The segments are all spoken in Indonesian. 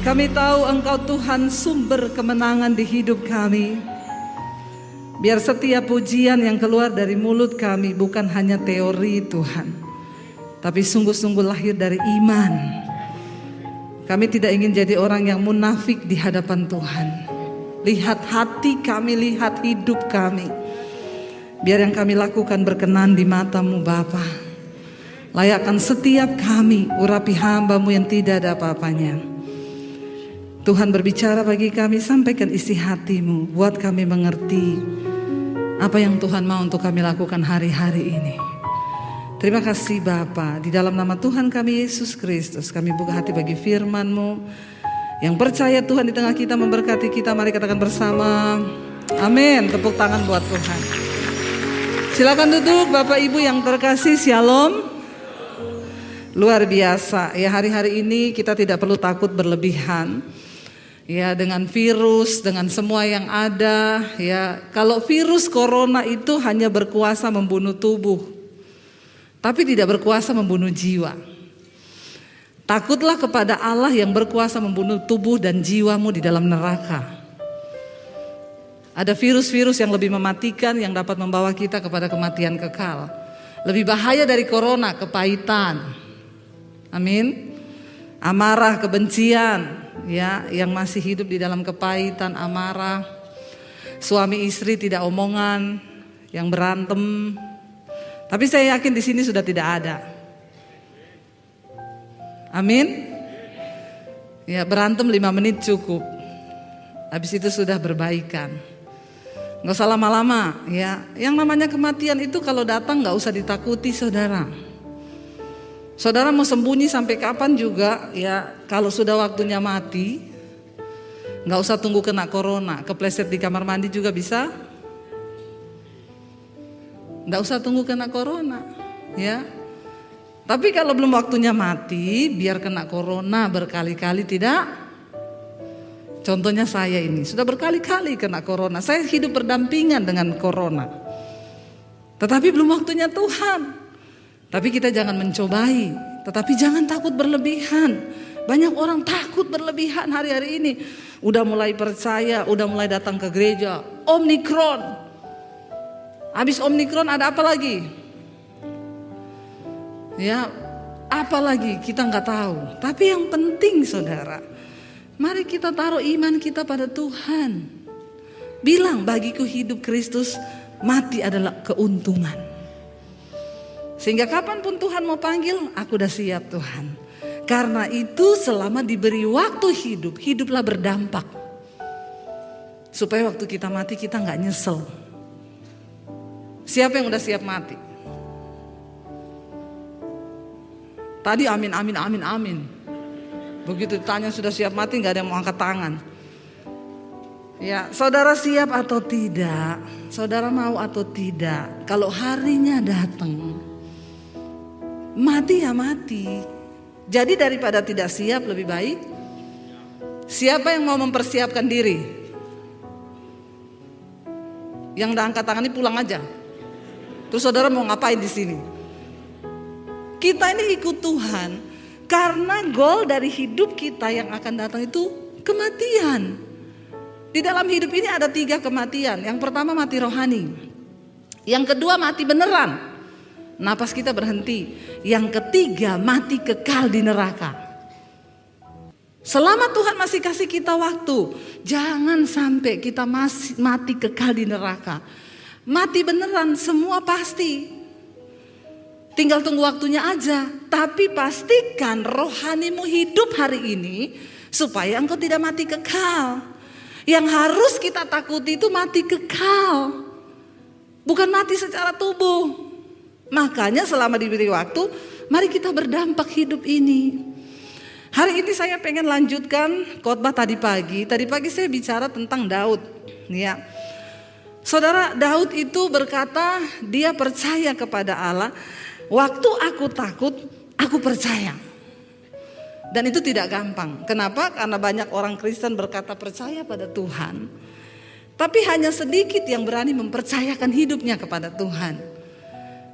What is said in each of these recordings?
Kami tahu Engkau Tuhan sumber kemenangan di hidup kami. Biar setiap pujian yang keluar dari mulut kami bukan hanya teori Tuhan, tapi sungguh-sungguh lahir dari iman. Kami tidak ingin jadi orang yang munafik di hadapan Tuhan. Lihat hati kami, lihat hidup kami. Biar yang kami lakukan berkenan di mata-Mu Bapa. Layakkan setiap kami, urapi hamba-Mu yang tidak ada apa-apanya. Tuhan berbicara bagi kami, sampaikan isi hati-Mu, buat kami mengerti apa yang Tuhan mau untuk kami lakukan hari-hari ini. Terima kasih Bapa, di dalam nama Tuhan kami Yesus Kristus, kami buka hati bagi firman-Mu. Yang percaya Tuhan di tengah kita memberkati kita, mari katakan bersama, amin. Tepuk tangan buat Tuhan. Silakan duduk Bapak Ibu yang terkasih, shalom. Luar biasa ya, hari-hari ini kita tidak perlu takut berlebihan. Ya, dengan virus, dengan semua yang ada, ya. Kalau virus corona itu hanya berkuasa membunuh tubuh, tapi tidak berkuasa membunuh jiwa. Takutlah kepada Allah yang berkuasa membunuh tubuh dan jiwamu di dalam neraka. Ada virus-virus yang lebih mematikan yang dapat membawa kita kepada kematian kekal. Lebih bahaya dari corona, kepahitan. Amin. Amarah, kebencian. Ya, yang masih hidup di dalam kepahitan, amarah, suami istri tidak omongan, yang berantem. Tapi saya yakin di sini sudah tidak ada. Amin. Ya, berantem 5 menit cukup. Habis itu sudah berbaikan. Nggak usah lama-lama. Ya, yang namanya kematian itu kalau datang nggak usah ditakuti, saudara. Saudara mau sembunyi sampai kapan juga ya, kalau sudah waktunya mati, gak usah tunggu kena corona, kepleset di kamar mandi juga bisa. Gak usah tunggu kena corona ya. Tapi kalau belum waktunya mati, biar kena corona berkali-kali tidak. Contohnya saya ini, sudah berkali-kali kena corona, saya hidup berdampingan dengan corona. Tetapi belum waktunya Tuhan. Tapi kita jangan mencobai, tetapi jangan takut berlebihan. Banyak orang takut berlebihan hari-hari ini. Udah mulai percaya, udah mulai datang ke gereja. Omikron. Habis Omikron ada apa lagi? Ya, apa lagi kita nggak tahu. Tapi yang penting saudara, mari kita taruh iman kita pada Tuhan. Bilang, bagiku hidup Kristus, mati adalah keuntungan. Sehingga kapanpun Tuhan mau panggil, aku udah siap Tuhan. Karena itu selama diberi waktu hidup, hiduplah berdampak. Supaya waktu kita mati kita gak nyesel. Siapa yang udah siap mati? Tadi amin, amin, amin, amin. Begitu ditanya sudah siap mati gak ada yang mau angkat tangan. Ya, saudara siap atau tidak? Saudara mau atau tidak? Kalau harinya datang, mati ya mati. Jadi daripada tidak siap lebih baik. Siapa yang mau mempersiapkan diri? Yang udah angkat tangan ini pulang aja. Terus saudara mau ngapain di sini? Kita ini ikut Tuhan karena goal dari hidup kita yang akan datang itu kematian. Di dalam hidup ini ada 3 kematian. Yang pertama mati rohani. Yang kedua mati beneran. Napas kita berhenti. Yang ketiga mati kekal di neraka. Selama Tuhan masih kasih kita waktu, jangan sampai kita masih mati kekal di neraka. Mati beneran semua pasti. Tinggal tunggu waktunya aja. Tapi pastikan rohanimu hidup hari ini supaya engkau tidak mati kekal. Yang harus kita takuti itu mati kekal, bukan mati secara tubuh. Makanya selama diberi waktu, mari kita berdampak hidup ini. Hari ini saya pengen lanjutkan khotbah tadi pagi. Tadi pagi saya bicara tentang Daud. Ya, saudara, Daud itu berkata dia percaya kepada Allah. Waktu aku takut, aku percaya. Dan itu tidak gampang. Kenapa? Karena banyak orang Kristen berkata percaya pada Tuhan, tapi hanya sedikit yang berani mempercayakan hidupnya kepada Tuhan.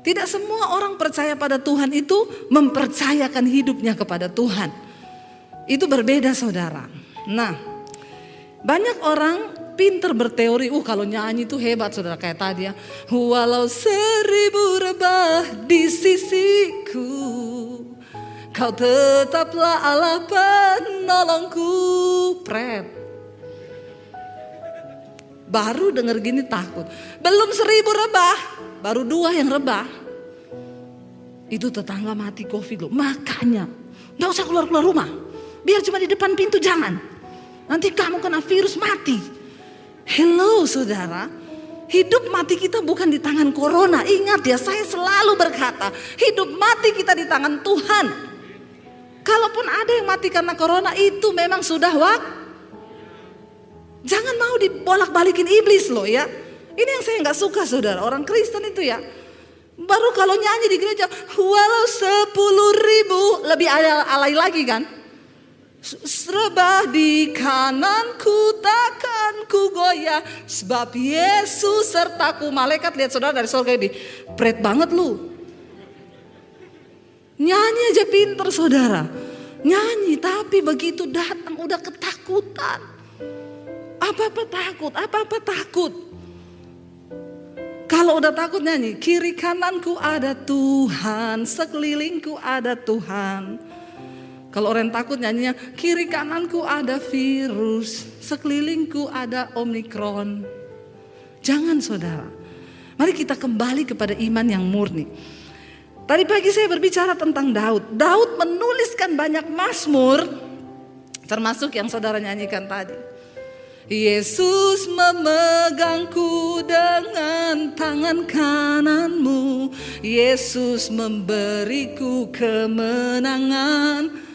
Tidak semua orang percaya pada Tuhan itu mempercayakan hidupnya kepada Tuhan. Itu berbeda saudara. Nah, banyak orang pinter berteori, kalau nyanyi itu hebat saudara, kayak tadi ya. Walau 1000 rebah di sisiku, kau tetaplah Allah penolongku. Pret. Baru denger gini takut. Belum 1000 rebah, baru 2 yang rebah. Itu tetangga mati COVID loh. Makanya gak usah keluar-keluar rumah. Biar cuma di depan pintu, jangan. Nanti kamu kena virus mati. Hello saudara. Hidup mati kita bukan di tangan corona. Ingat ya, saya selalu berkata, hidup mati kita di tangan Tuhan. Kalaupun ada yang mati karena corona, itu memang sudah waktu. Jangan mau dibolak-balikin iblis loh ya. Ini yang saya gak suka saudara, orang Kristen itu ya. Baru kalau nyanyi di gereja, walau 10.000, lebih alay lagi kan. Rebah di kananku takkan ku goyah, sebab Yesus sertaku. Malaikat lihat saudara dari surga ini, pret banget lu. Nyanyi aja pinter saudara. Nyanyi tapi begitu datang udah ketakutan. Apa-apa takut. Kalau udah takut nyanyi, kiri kananku ada Tuhan, sekelilingku ada Tuhan. Kalau orang takut nyanyinya, kiri kananku ada virus, sekelilingku ada Omikron. Jangan saudara. Mari kita kembali kepada iman yang murni. Tadi pagi saya berbicara tentang Daud. Daud menuliskan banyak mazmur, termasuk yang saudara nyanyikan tadi. Yesus memegangku dengan tangan kananmu, Yesus memberiku kemenangan.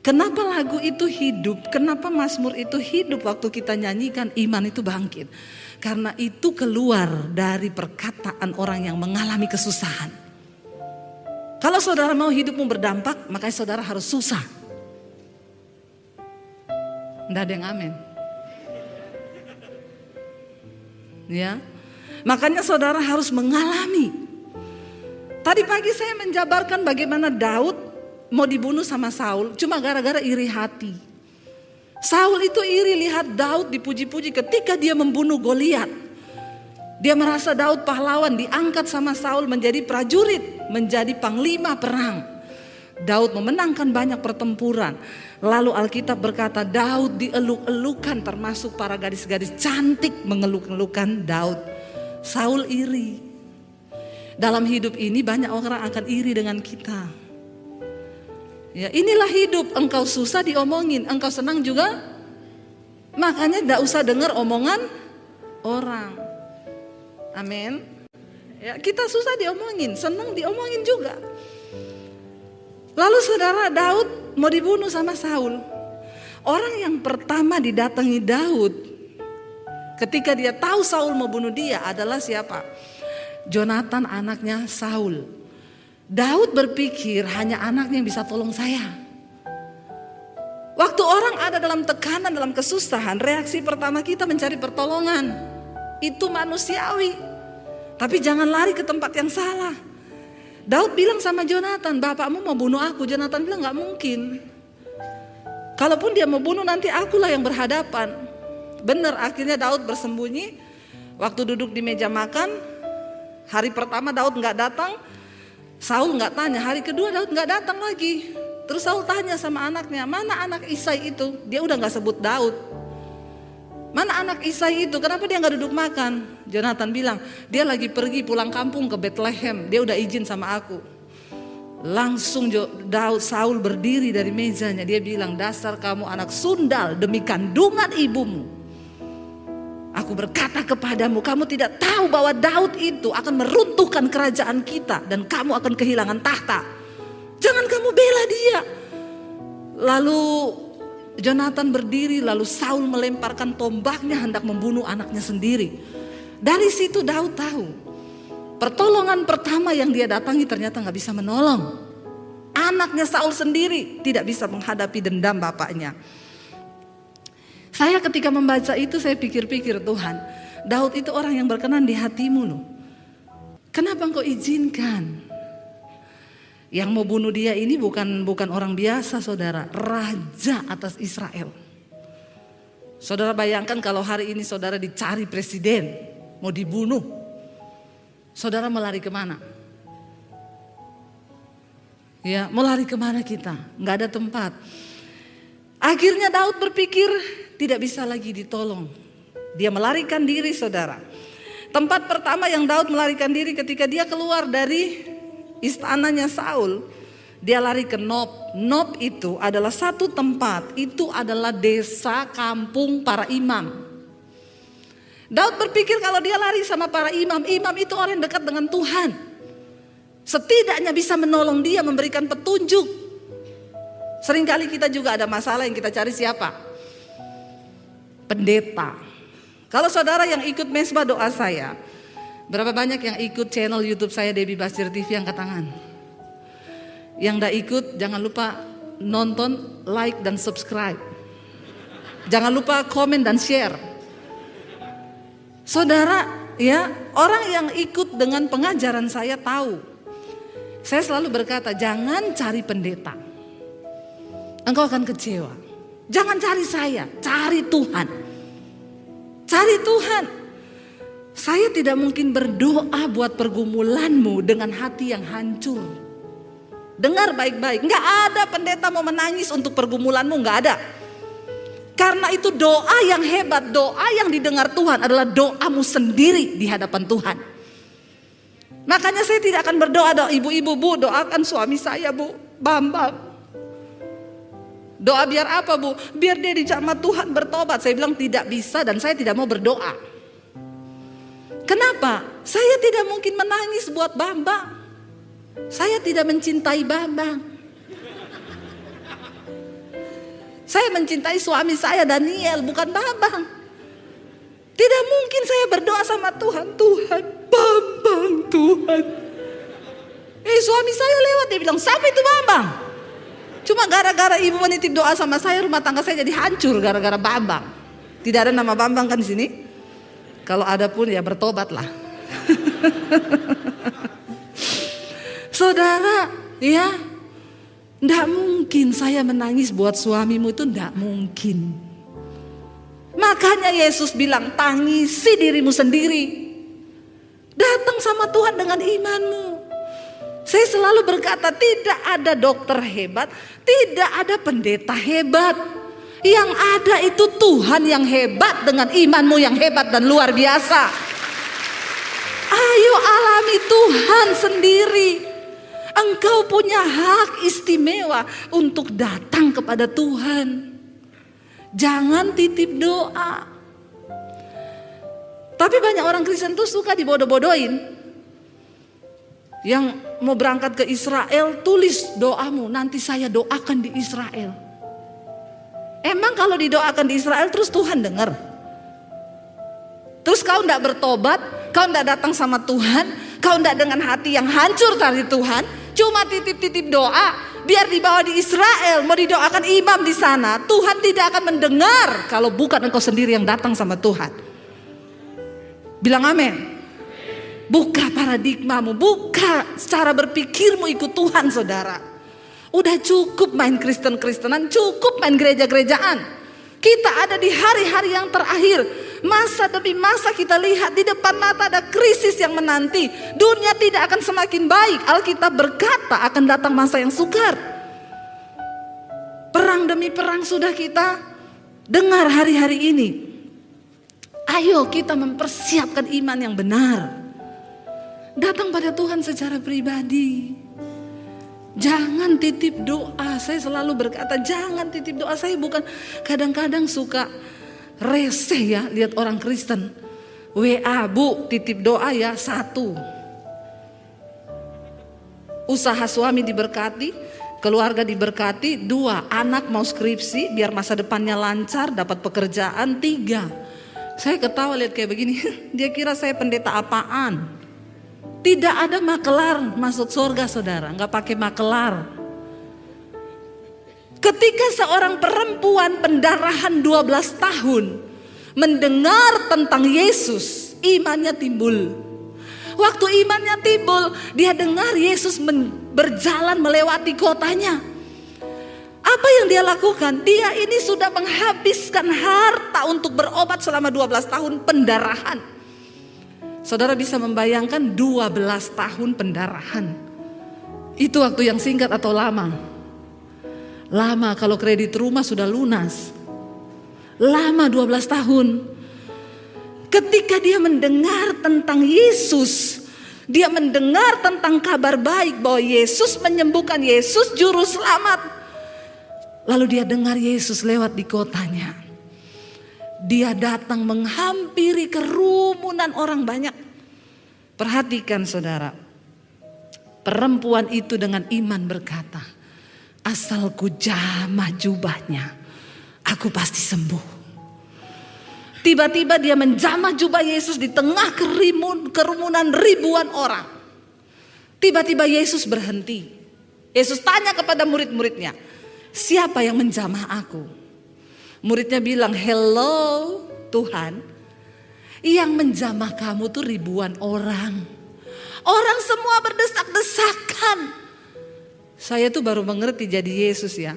Kenapa lagu itu hidup? Kenapa mazmur itu hidup waktu kita nyanyikan? Iman itu bangkit. Karena itu keluar dari perkataan orang yang mengalami kesusahan. Kalau saudara mau hidupmu berdampak, makanya saudara harus susah. Nggak ada yang amin. Ya, makanya saudara harus mengalami. Tadi pagi saya menjabarkan bagaimana Daud mau dibunuh sama Saul cuma gara-gara iri hati. Saul itu iri lihat Daud dipuji-puji ketika dia membunuh Goliat. Dia merasa Daud pahlawan, diangkat sama Saul menjadi prajurit, menjadi panglima perang. Daud memenangkan banyak pertempuran. Lalu Alkitab berkata Daud dieluk-elukan, termasuk para gadis-gadis cantik mengeluk-elukan Daud. Saul iri. Dalam hidup ini banyak orang akan iri dengan kita. Ya, inilah hidup, engkau susah diomongin, engkau senang juga. Makanya tidak usah dengar omongan orang. Amin. Ya, kita susah diomongin, senang diomongin juga. Lalu saudara, Daud mau dibunuh sama Saul. Orang yang pertama didatangi Daud ketika dia tahu Saul mau bunuh dia adalah siapa? Jonatan, anaknya Saul. Daud berpikir hanya anaknya yang bisa tolong saya. Waktu orang ada dalam tekanan, dalam kesusahan, reaksi pertama kita mencari pertolongan. Itu manusiawi. Tapi jangan lari ke tempat yang salah. Daud bilang sama Jonatan, bapakmu mau bunuh aku. Jonatan bilang gak mungkin. Kalaupun dia mau bunuh nanti akulah yang berhadapan. Benar, akhirnya Daud bersembunyi. Waktu duduk di meja makan, hari pertama Daud gak datang. Saul gak tanya, hari kedua Daud gak datang lagi. Terus Saul tanya sama anaknya, mana anak Isai itu? Dia udah gak sebut Daud. Mana anak Isai itu? Kenapa dia gak duduk makan? Jonatan bilang, dia lagi pergi pulang kampung ke Bethlehem. Dia udah izin sama aku. Langsung Saul berdiri dari mejanya. Dia bilang, dasar kamu anak sundal demi kandungan ibumu. Aku berkata kepadamu, kamu tidak tahu bahwa Daud itu akan meruntuhkan kerajaan kita. Dan kamu akan kehilangan tahta. Jangan kamu bela dia. Lalu Jonatan berdiri, lalu Saul melemparkan tombaknya hendak membunuh anaknya sendiri. Dari situ Daud tahu, pertolongan pertama yang dia datangi ternyata gak bisa menolong. Anaknya Saul sendiri tidak bisa menghadapi dendam bapaknya. Saya ketika membaca itu saya pikir-pikir, Tuhan, Daud itu orang yang berkenan di hatimu loh. Kenapa engkau izinkan? Yang mau bunuh dia ini bukan orang biasa saudara, raja atas Israel. Saudara bayangkan kalau hari ini saudara dicari presiden, mau dibunuh. Saudara mau lari kemana? Ya, mau lari kemana kita? Nggak ada tempat. Akhirnya Daud berpikir tidak bisa lagi ditolong. Dia melarikan diri, saudara. Tempat pertama yang Daud melarikan diri ketika dia keluar dari istananya Saul, dia lari ke Nob. Nob itu adalah satu tempat, itu adalah desa kampung para imam. Daud berpikir kalau dia lari sama para imam, imam itu orang yang dekat dengan Tuhan. Setidaknya bisa menolong dia, memberikan petunjuk. Seringkali kita juga ada masalah yang kita cari siapa? Pendeta. Kalau saudara yang ikut mesbah doa saya, berapa banyak yang ikut channel YouTube saya Debbie Basir TV, angkat tangan. Yang gak ikut jangan lupa nonton, like dan subscribe. Jangan lupa komen dan share. Saudara, ya, orang yang ikut dengan pengajaran saya tahu. Saya selalu berkata, jangan cari pendeta. Engkau akan kecewa. Jangan cari saya, cari Tuhan. Cari Tuhan. Saya tidak mungkin berdoa buat pergumulanmu dengan hati yang hancur. Dengar baik-baik, gak ada pendeta mau menangis untuk pergumulanmu, gak ada. Karena itu doa yang hebat, doa yang didengar Tuhan adalah doamu sendiri di hadapan Tuhan. Makanya saya tidak akan berdoa, ibu-ibu, Bu, doakan suami saya, Bu, Bambang. Doa biar apa, Bu? Biar dia dijamah Tuhan bertobat. Saya bilang tidak bisa dan saya tidak mau berdoa. Kenapa? Saya tidak mungkin menangis buat Bambang. Saya tidak mencintai Bambang. Saya mencintai suami saya Daniel, bukan Bambang. Tidak mungkin saya berdoa sama Tuhan, Tuhan, Bambang, Tuhan. Suami saya lewat, dia bilang, siapa itu Bambang? Cuma gara-gara ibu menitip doa sama saya, rumah tangga saya jadi hancur gara-gara Bambang. Tidak ada nama Bambang kan di sini? Kalau ada pun ya bertobatlah. Saudara, ya, tidak mungkin saya menangis buat suamimu, itu tidak mungkin. Makanya Yesus bilang, tangisi dirimu sendiri. Datang sama Tuhan dengan imanmu. Saya selalu berkata, tidak ada dokter hebat, tidak ada pendeta hebat. Yang ada itu Tuhan yang hebat dengan imanmu yang hebat dan luar biasa. Ayo alami Tuhan sendiri. Engkau punya hak istimewa untuk datang kepada Tuhan. Jangan titip doa. Tapi banyak orang Kristen tuh suka dibodoh-bodohin. Yang mau berangkat ke Israel, tulis doamu, nanti saya doakan di Israel. Emang kalau didoakan di Israel terus Tuhan dengar? Terus kau tidak bertobat, kau tidak datang sama Tuhan, kau tidak dengan hati yang hancur dari Tuhan, cuma titip-titip doa, biar dibawa di Israel, mau didoakan imam di sana, Tuhan tidak akan mendengar kalau bukan engkau sendiri yang datang sama Tuhan. Bilang amin. Buka paradigmamu, buka cara berpikirmu, ikut Tuhan, saudara. Udah cukup main Kristen-Kristenan, cukup main gereja-gerejaan. Kita ada di hari-hari yang terakhir. Masa demi masa kita lihat di depan mata ada krisis yang menanti. Dunia tidak akan semakin baik. Alkitab berkata akan datang masa yang sukar. Perang demi perang sudah kita dengar hari-hari ini. Ayo kita mempersiapkan iman yang benar. Datang pada Tuhan secara pribadi. Jangan titip doa. Saya selalu berkata jangan titip doa. Saya bukan kadang-kadang suka reseh ya lihat orang Kristen. WA, Bu, titip doa ya, 1. Usaha suami diberkati, keluarga diberkati. 2, anak mau skripsi biar masa depannya lancar, dapat pekerjaan. 3, saya ketawa lihat kayak begini. Dia kira saya pendeta apaan. Tidak ada makelar masuk surga, saudara. Nggak pakai makelar. Ketika seorang perempuan pendarahan 12 tahun mendengar tentang Yesus, imannya timbul. Waktu imannya timbul, dia dengar Yesus berjalan melewati kotanya. Apa yang dia lakukan? Dia ini sudah menghabiskan harta untuk berobat selama 12 tahun pendarahan. Saudara bisa membayangkan 12 tahun pendarahan. Itu waktu yang singkat atau lama? Lama, kalau kredit rumah sudah lunas. Lama 12 tahun. Ketika dia mendengar tentang Yesus, dia mendengar tentang kabar baik bahwa Yesus menyembuhkan, Yesus juru selamat. Lalu dia dengar Yesus lewat di kotanya. Dia datang menghampiri kerumunan orang banyak. Perhatikan saudara. Perempuan itu dengan iman berkata, asal ku jamah jubahnya, aku pasti sembuh. Tiba-tiba dia menjamah jubah Yesus di tengah kerumunan ribuan orang. Tiba-tiba Yesus berhenti. Yesus tanya kepada murid-muridnya, siapa yang menjamah aku? Muridnya bilang, hello Tuhan, yang menjamah kamu tuh ribuan orang. Orang semua berdesak-desakan. Saya tuh baru mengerti jadi Yesus ya.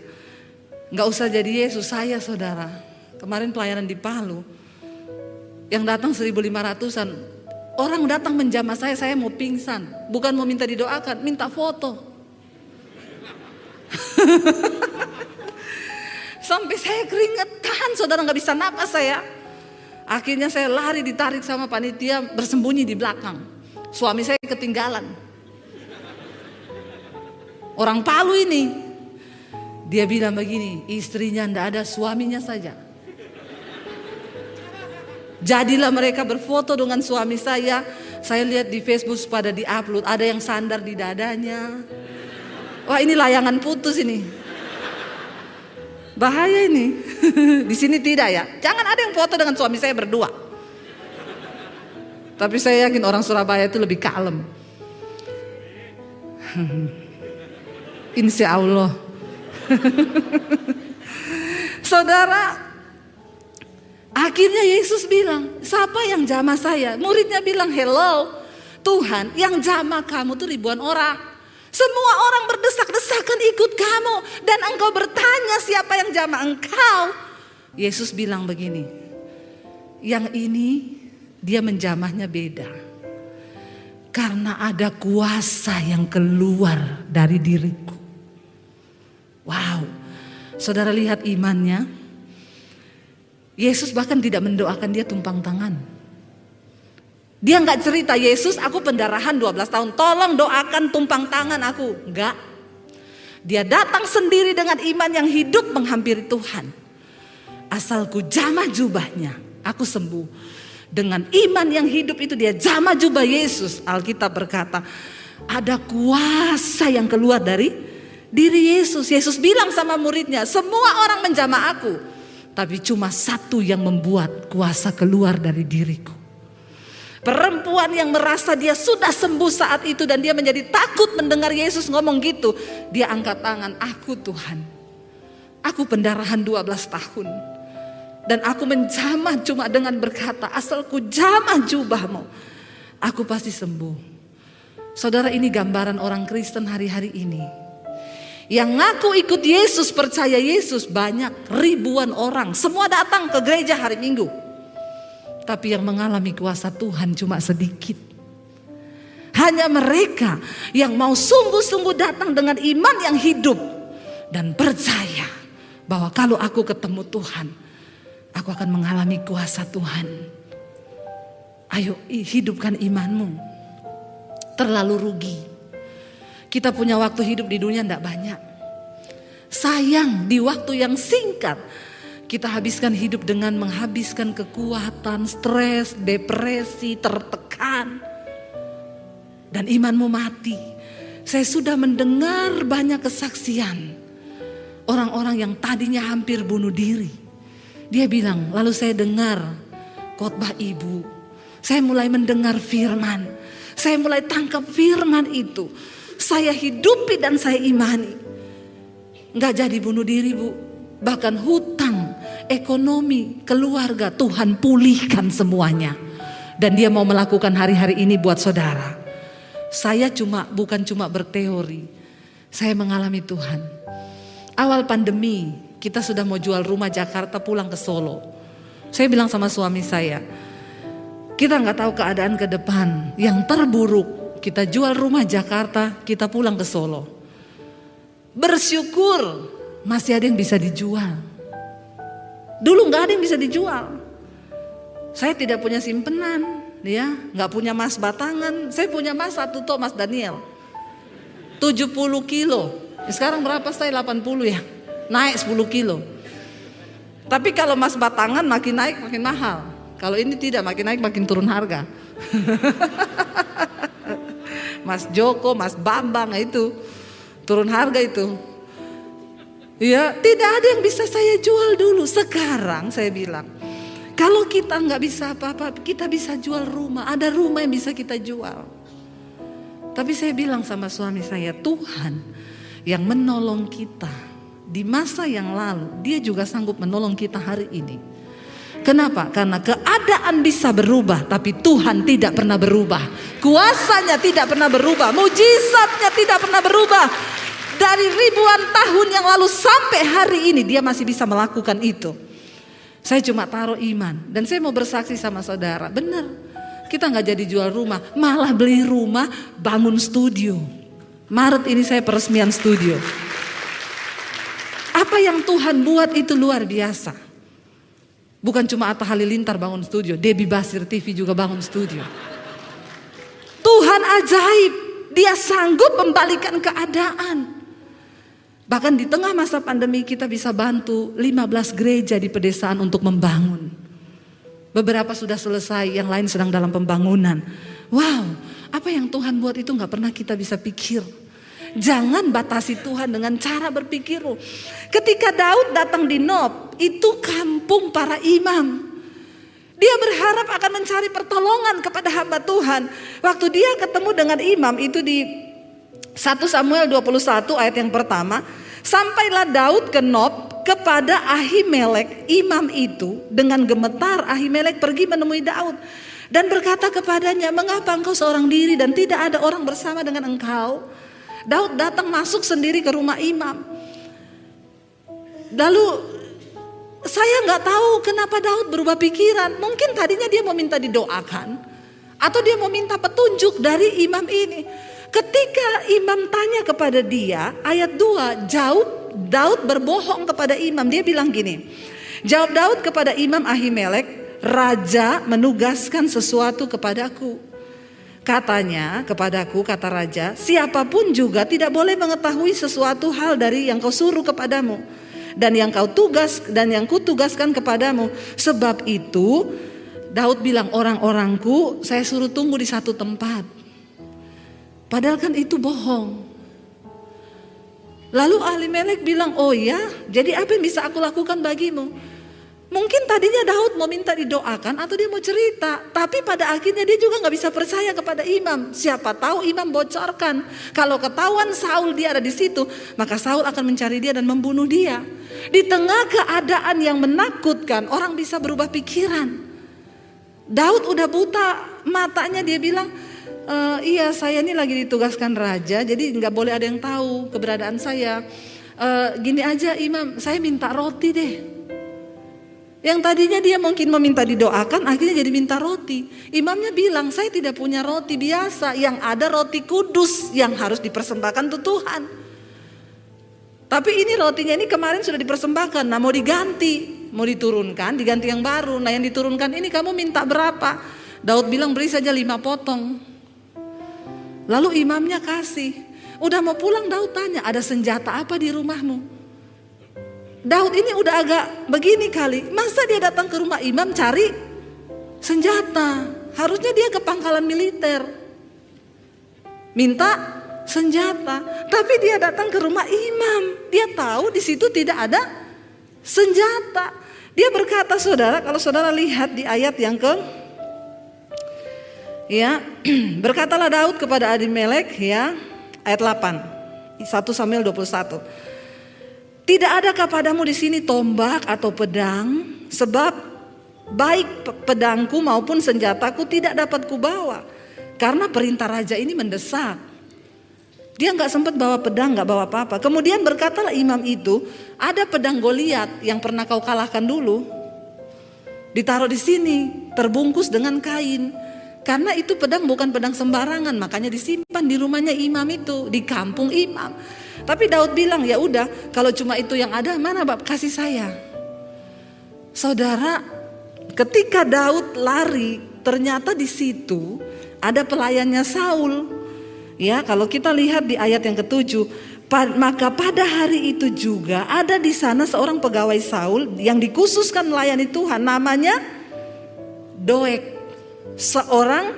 Gak usah jadi Yesus, saya saudara. Kemarin pelayanan di Palu, yang datang 1.500-an. Orang datang menjamah saya mau pingsan. Bukan mau minta didoakan, minta foto. Sampai saya keringetan, saudara, gak bisa napas saya. Akhirnya saya lari ditarik sama panitia, bersembunyi di belakang. Suami saya ketinggalan. Orang Palu ini, dia bilang begini, istrinya ndak ada, suaminya saja. Jadilah mereka berfoto dengan suami saya. Saya lihat di Facebook pada di-upload, ada yang sandar di dadanya. Wah, ini layangan putus ini. Bahaya ini. Di sini tidak ya. Jangan ada yang foto dengan suami saya berdua. Tapi saya yakin orang Surabaya itu lebih kalem. Insya Allah. Saudara, akhirnya Yesus bilang, siapa yang jamah saya? Muridnya bilang, hello Tuhan, yang jamah kamu tuh ribuan orang. Semua orang berdesak-desakan ikut kamu. Dan engkau bertanya siapa yang jamah engkau. Yesus bilang begini, yang ini dia menjamahnya beda. Karena ada kuasa yang keluar dari diriku. Wow, saudara lihat imannya. Yesus bahkan tidak mendoakan dia tumpang tangan. Dia nggak cerita, Yesus aku pendarahan 12 tahun, tolong doakan tumpang tangan aku. Enggak. Dia datang sendiri dengan iman yang hidup menghampiri Tuhan. Asalku jamah jubahnya, aku sembuh. Dengan iman yang hidup itu dia jamah jubah Yesus. Alkitab berkata, ada kuasa yang keluar dari diri Yesus. Yesus bilang sama muridnya, semua orang menjamah aku, tapi cuma satu yang membuat kuasa keluar dari diriku. Perempuan yang merasa dia sudah sembuh saat itu dan dia menjadi takut mendengar Yesus ngomong gitu. Dia angkat tangan, aku Tuhan, aku pendarahan 12 tahun. Dan aku menjamah cuma dengan berkata, asalku jamah jubahmu, aku pasti sembuh. Saudara, ini gambaran orang Kristen hari-hari ini. Yang ngaku ikut Yesus, percaya Yesus banyak, ribuan orang. Semua datang ke gereja hari Minggu. Tapi yang mengalami kuasa Tuhan cuma sedikit. Hanya mereka yang mau sungguh-sungguh datang dengan iman yang hidup. Dan percaya bahwa kalau aku ketemu Tuhan, aku akan mengalami kuasa Tuhan. Ayo hidupkan imanmu. Terlalu rugi. Kita punya waktu hidup di dunia tidak banyak. Sayang, di waktu yang singkat kita habiskan hidup dengan menghabiskan kekuatan, stres, depresi, tertekan. Dan imanmu mati. Saya sudah mendengar banyak kesaksian. Orang-orang yang tadinya hampir bunuh diri. Dia bilang, lalu saya dengar khotbah ibu. Saya mulai mendengar firman. Saya mulai tangkap firman itu. Saya hidupi dan saya imani. Enggak jadi bunuh diri, Bu. Bahkan hutang, ekonomi, keluarga, Tuhan pulihkan semuanya. Dan dia mau melakukan hari-hari ini buat saudara. Saya bukan cuma berteori. Saya mengalami Tuhan. awal pandemi kita sudah mau jual rumah Jakarta pulang ke Solo. Saya bilang sama suami saya, kita nggak tahu keadaan ke depan. Yang terburuk kita jual rumah Jakarta, kita pulang ke Solo. Bersyukur masih ada yang bisa dijual. Dulu nggak ada yang bisa dijual. Saya tidak punya simpenan, ya, nggak punya emas batangan. Saya punya emas satu tok, Mas Daniel, 70 kilo. Sekarang berapa saya? 80 ya, naik 10 kilo. Tapi kalau emas batangan makin naik makin mahal. Kalau ini tidak, makin naik makin turun harga. Mas Joko, Mas Bambang itu turun harga itu. Ya, tidak ada yang bisa saya jual dulu. Sekarang saya bilang, kalau kita nggak bisa apa-apa, kita bisa jual rumah. Ada rumah yang bisa kita jual. Tapi saya bilang sama suami saya, Tuhan yang menolong kita di masa yang lalu, Dia juga sanggup menolong kita hari ini. Kenapa? Karena keadaan bisa berubah, tapi Tuhan tidak pernah berubah. Kuasanya tidak pernah berubah, mujizatnya tidak pernah berubah. Dari ribuan tahun yang lalu sampai hari ini Dia masih bisa melakukan itu. Saya cuma taruh iman, dan saya mau bersaksi sama saudara, benar, kita nggak jadi jual rumah, malah beli rumah, bangun studio. Maret ini saya peresmian studio. Apa yang Tuhan buat itu luar biasa. Bukan cuma Atta Halilintar bangun studio, Debbie Basir TV juga bangun studio. Tuhan ajaib, Dia sanggup membalikan keadaan. Bahkan di tengah masa pandemi kita bisa bantu 15 gereja di pedesaan untuk membangun. Beberapa sudah selesai, yang lain sedang dalam pembangunan. Wow, apa yang Tuhan buat itu gak pernah kita bisa pikir. Jangan batasi Tuhan dengan cara berpikirmu. Ketika Daud datang di Nob, itu kampung para imam. Dia berharap akan mencari pertolongan kepada hamba Tuhan. Waktu dia ketemu dengan imam itu di 1 Samuel 21 ayat yang pertama. Sampailah Daud ke Nob kepada Ahimelek imam itu. Dengan gemetar Ahimelek pergi menemui Daud dan berkata kepadanya, mengapa engkau seorang diri dan tidak ada orang bersama dengan engkau? Daud datang masuk sendiri ke rumah imam. Lalu saya nggak tahu kenapa Daud berubah pikiran. Mungkin tadinya dia mau minta didoakan, atau dia mau minta petunjuk dari imam ini. Ketika imam tanya kepada dia, ayat 2, Daud berbohong kepada imam. Dia bilang gini, jawab Daud kepada imam Ahimelek, raja menugaskan sesuatu kepadaku. Katanya kepadaku, kata raja, siapapun juga tidak boleh mengetahui sesuatu hal dari yang kau suruh kepadamu dan yang kutugaskan kepadamu. Sebab itu Daud bilang, orang-orangku saya suruh tunggu di satu tempat. Padahal kan itu bohong. Lalu Ahimelek bilang, oh ya, jadi apa yang bisa aku lakukan bagimu? Mungkin tadinya Daud mau minta didoakan atau dia mau cerita, tapi pada akhirnya dia juga gak bisa percaya kepada imam. Siapa tahu imam bocorkan. Kalau ketahuan Saul dia ada di situ, maka Saul akan mencari dia dan membunuh dia. Di tengah keadaan yang menakutkan, orang bisa berubah pikiran. Daud udah buta matanya, dia bilang, iya saya ini lagi ditugaskan raja, jadi gak boleh ada yang tahu keberadaan saya. Gini aja imam, saya minta roti deh. Yang tadinya dia mungkin meminta didoakan, akhirnya jadi minta roti. Imamnya bilang, saya tidak punya roti biasa, yang ada roti kudus yang harus dipersembahkan untuk Tuhan. Tapi ini rotinya ini kemarin sudah dipersembahkan, nah mau diganti, mau diturunkan, diganti yang baru. Nah yang diturunkan ini kamu minta berapa? Daud bilang beri saja 5 potong. Lalu imamnya kasih. Udah mau pulang Daud tanya, ada senjata apa di rumahmu? Daud ini udah agak begini kali, masa dia datang ke rumah imam cari senjata? Harusnya dia ke pangkalan militer minta senjata, tapi dia datang ke rumah imam. Dia tahu di situ tidak ada senjata. Dia berkata, saudara, kalau saudara lihat di ayat yang berkatalah Daud kepada Ahimelek, ya, ayat 8, 1 Samuel 21. Tidak adakah padamu di sini tombak atau pedang? Sebab baik pedangku maupun senjataku tidak dapat kubawa, karena perintah raja ini mendesak. Dia nggak sempat bawa pedang, nggak bawa apa-apa. Kemudian berkatalah imam itu, ada pedang Goliat yang pernah kau kalahkan dulu, ditaruh di sini, terbungkus dengan kain. Karena itu pedang bukan pedang sembarangan, makanya disimpan di rumahnya imam itu, di kampung imam. Tapi Daud bilang, ya udah, kalau cuma itu yang ada, mana Bapak kasih saya. Saudara, ketika Daud lari, ternyata di situ ada pelayannya Saul. Ya, kalau kita lihat di ayat yang ke-7, maka pada hari itu juga ada di sana seorang pegawai Saul yang dikhususkan melayani Tuhan, namanya Doeg, seorang